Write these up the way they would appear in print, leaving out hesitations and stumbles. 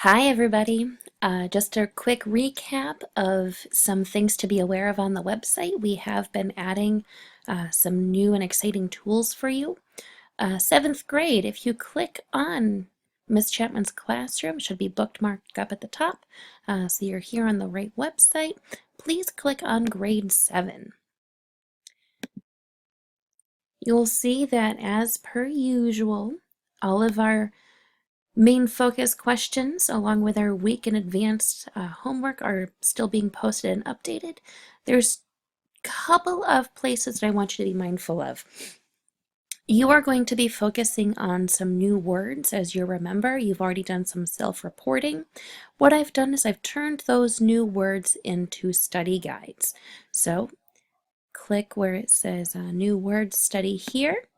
Hi, everybody. Just a quick recap of some things to be aware of on the website. We have been adding some new and exciting tools for you. Seventh grade, if you click on Miss Chapman's classroom, it should be bookmarked up at the top. So you're here on the right website. Please click on grade 7. You'll see that as per usual, all of our main focus questions, along with our week in advance homework, are still being posted and updated. There's a couple of places that I want you to be mindful of. You are going to be focusing on some new words. As you remember, you've already done some self-reporting. What I've done is I've turned those new words into study guides. So click where it says new words study here,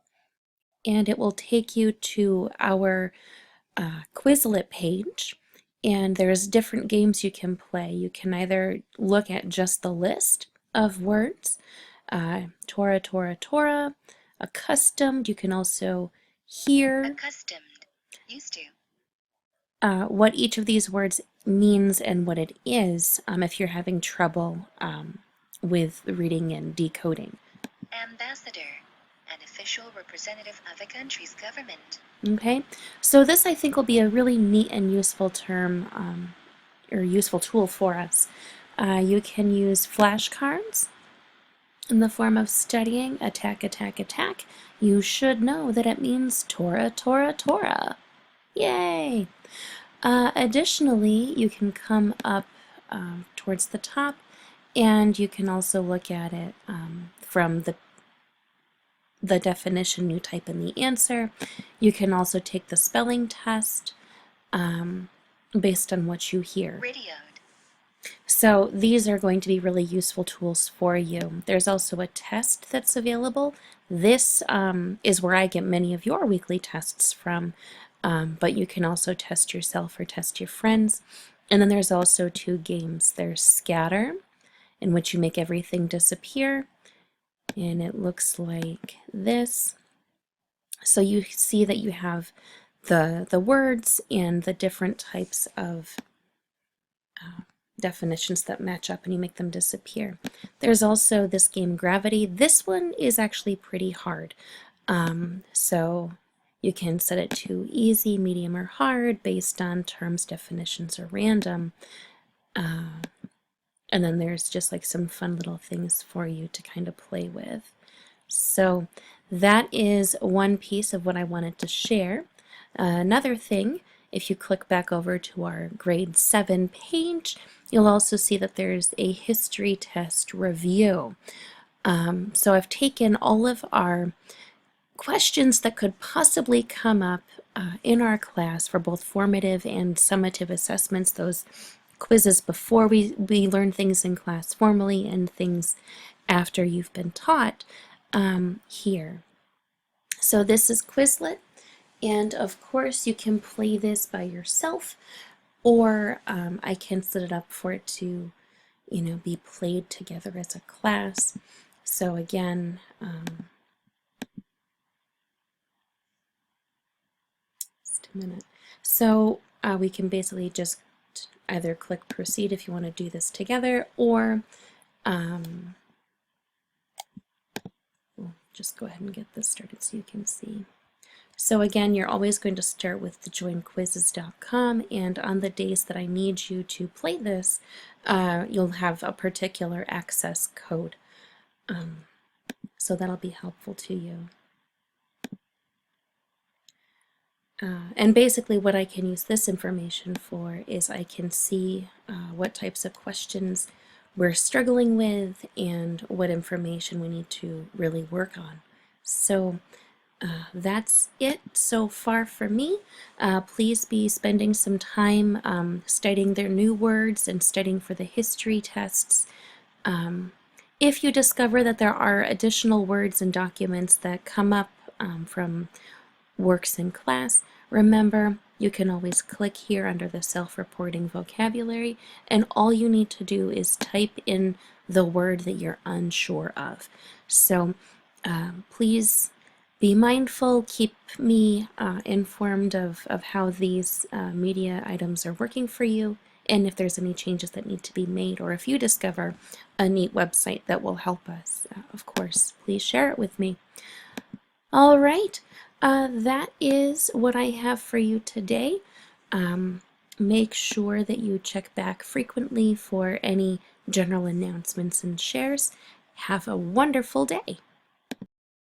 and it will take you to our Quizlet page, and there's different games you can play. You can either look at just the list of words, Torah, Torah, Torah, accustomed. You can also hear Accustomed. Used to. what each of these words means and what it is if you're having trouble with reading and decoding. Ambassador. An official representative of a country's government. Okay, so this I think will be a really neat and useful term or useful tool for us. You can use flashcards in the form of studying attack, attack, attack. You should know that it means Torah, Torah, Torah. Yay! Additionally, you can come up towards the top, and you can also look at it from the definition you type in the answer. You can also take the spelling test based on what you hear. Radioed. So these are going to be really useful tools for you. There's also a test that's available. This is where I get many of your weekly tests from, but you can also test yourself or test your friends. And then there's also 2 games. There's Scatter, in which you make everything disappear, and it looks like this. So you see that you have the words and the different types of definitions that match up, and you make them disappear. There's also this game Gravity. This one is actually pretty hard. So you can set it to easy, medium, or hard based on terms, definitions, or random. And then there's just like some fun little things for you to kind of play with. So that is one piece of what I wanted to share. Another thing, if you click back over to our grade 7 page, you'll also see that there's a history test review. So I've taken all of our questions that could possibly come up in our class for both formative and summative assessments, those quizzes before we learn things in class formally and things after you've been taught here. So this is Quizlet, and of course you can play this by yourself, or I can set it up for it to, be played together as a class. So again, just a minute. So we can basically just either click proceed if you want to do this together, or we'll just go ahead and get this started so you can see. So again, you're always going to start with the joinquizzes.com, and on the days that I need you to play this, you'll have a particular access code. So that'll be helpful to you. And basically what I can use this information for is I can see what types of questions we're struggling with and what information we need to really work on. So that's it so far for me. Please be spending some time studying their new words and studying for the history tests. If you discover that there are additional words and documents that come up from works in class, remember you can always click here under the self-reporting vocabulary, and all you need to do is type in the word that you're unsure of. So please Be mindful, keep me informed of how these media items are working for you, and if there's any changes that need to be made, or if you discover a neat website that will help us, of course, please share it with me. All right, that is what I have for you today. Make sure that you check back frequently for any general announcements and shares. Have a wonderful day.